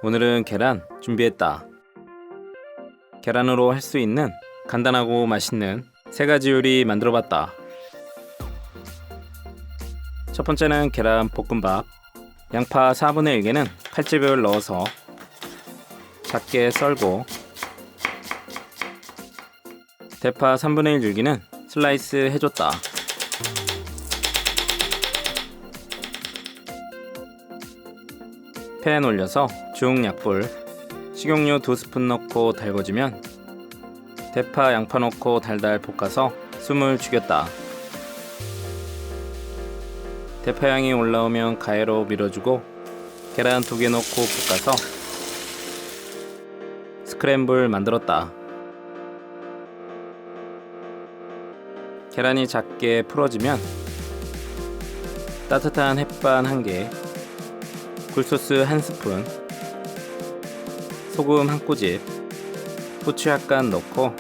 오늘은 계란 준비했다. 계란으로 할 수 있는 간단하고 맛있는 세 가지 요리 만들어봤다. 첫 번째는 계란 볶음밥. 양파 4분의 1개는 칼집을 넣어서 작게 썰고, 대파 3분의 1 줄기는 슬라이스 해줬다. 팬 올려서 중약불, 식용유 2스푼 넣고 달궈주면 대파, 양파 넣고 달달 볶아서 숨을 죽였다. 대파 향이 올라오면 가해로 밀어주고 계란 2개 넣고 볶아서 스크램블 만들었다. 계란이 작게 풀어지면 따뜻한 햇반 1개, 굴소스 1스푼, 소금 1꼬집, 후추 약간 넣고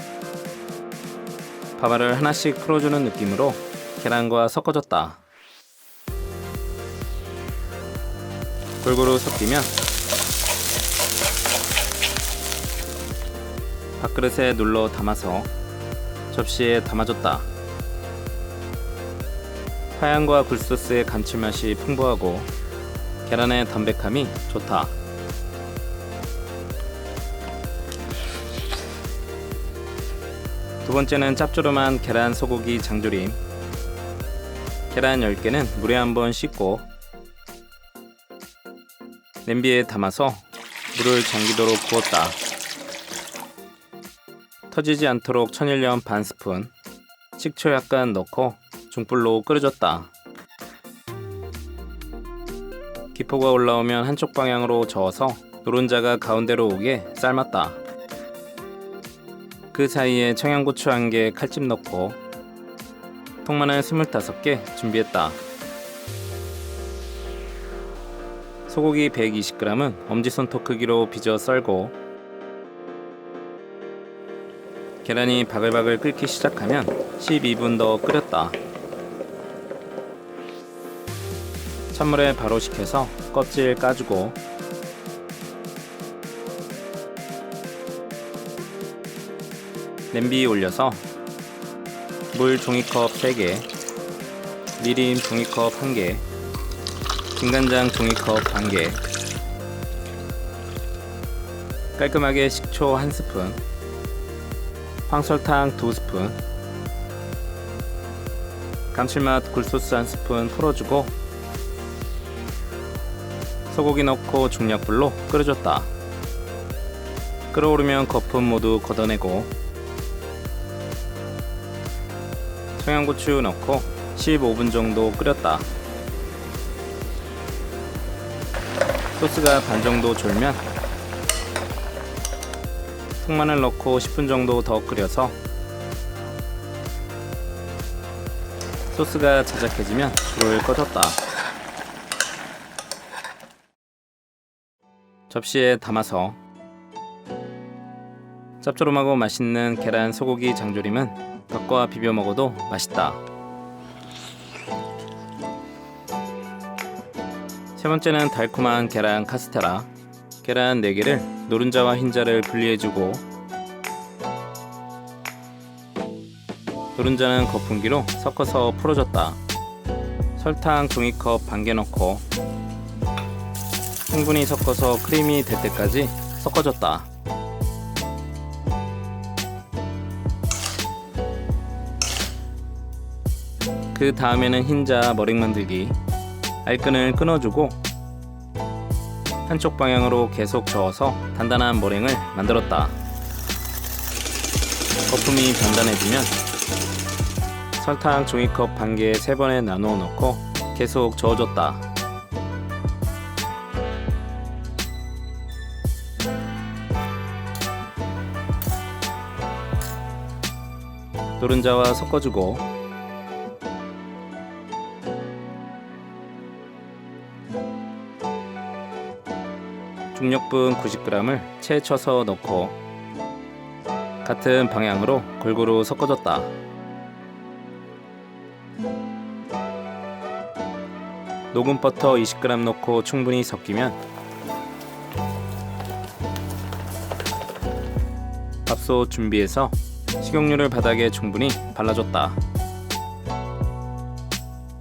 밥알을 하나씩 풀어주는 느낌으로 계란과 섞어줬다. 골고루 섞이면 밥그릇에 눌러 담아서 접시에 담아줬다. 파향과 굴소스의 감칠맛이 풍부하고 계란의 담백함이 좋다. 두 번째는 짭조름한 계란 소고기 장조림. 계란 10개는 물에 한번 씻고 냄비에 담아서 물을 잠기도록 부었다. 터지지 않도록 천일염 반 스푼, 식초 약간 넣고 중불로 끓여줬다. 기포가 올라오면 한쪽 방향으로 저어서 노른자가 가운데로 오게 삶았다. 그 사이에 청양고추 1개 칼집 넣고 통마늘 25개 준비했다. 소고기 120g은 엄지손톱 크기로 빚어 썰고, 계란이 바글바글 끓기 시작하면 12분 더 끓였다. 찬물에 바로 식혀서 껍질 까주고, 냄비 올려서 물 종이컵 3개, 미림 종이컵 1개, 진간장 종이컵 1개, 깔끔하게 식초 1스푼, 황설탕 2스푼, 감칠맛 굴소스 1스푼 풀어주고 소고기 넣고 중약불로 끓여줬다. 끓어오르면 거품 모두 걷어내고 청양고추 넣고 15분 정도 끓였다. 소스가 반 정도 졸면 통마늘 넣고 10분 정도 더 끓여서 소스가 자작해지면 불을 꺼줬다. 접시에 담아서 짭조름하고 맛있는 계란 소고기 장조림은 밥과 비벼 먹어도 맛있다. 세 번째는 달콤한 계란 카스테라. 계란 4개를 노른자와 흰자를 분리해주고 노른자는 거품기로 섞어서 풀어줬다. 설탕 종이컵 반 개 넣고 충분히 섞어서 크림이 될 때까지 섞어줬다. 그 다음에는 흰자 머랭 만들기. 알끈을 끊어주고 한쪽 방향으로 계속 저어서 단단한 머랭을 만들었다. 거품이 단단해지면 설탕 종이컵 반 개 3번에 나누어 넣고 계속 저어줬다. 노른자와 섞어주고 중력분 90g을 채 쳐서 넣고 같은 방향으로 골고루 섞어줬다. 녹은 버터 20g 넣고 충분히 섞이면 전골밥솥 준비해서 식용유를 바닥에 충분히 발라줬다.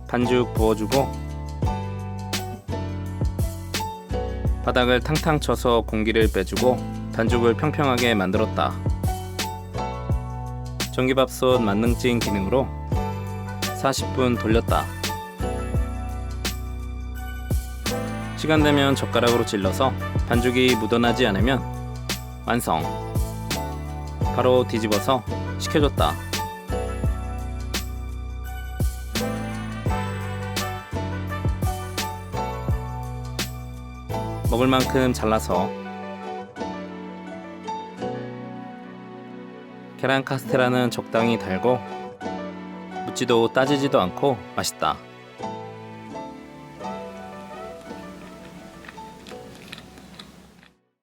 반죽 부어주고 바닥을 탕탕 쳐서 공기를 빼주고 반죽을 평평하게 만들었다. 전기밥솥 만능찌 기능으로 40분 돌렸다. 시간 되면 젓가락으로 찔러서 반죽이 묻어나지 않으면 완성. 바로 뒤집어서 식혀줬다. 먹을 만큼 잘라서 계란 카스테라는 적당히 달고 묻지도 따지지도 않고 맛있다.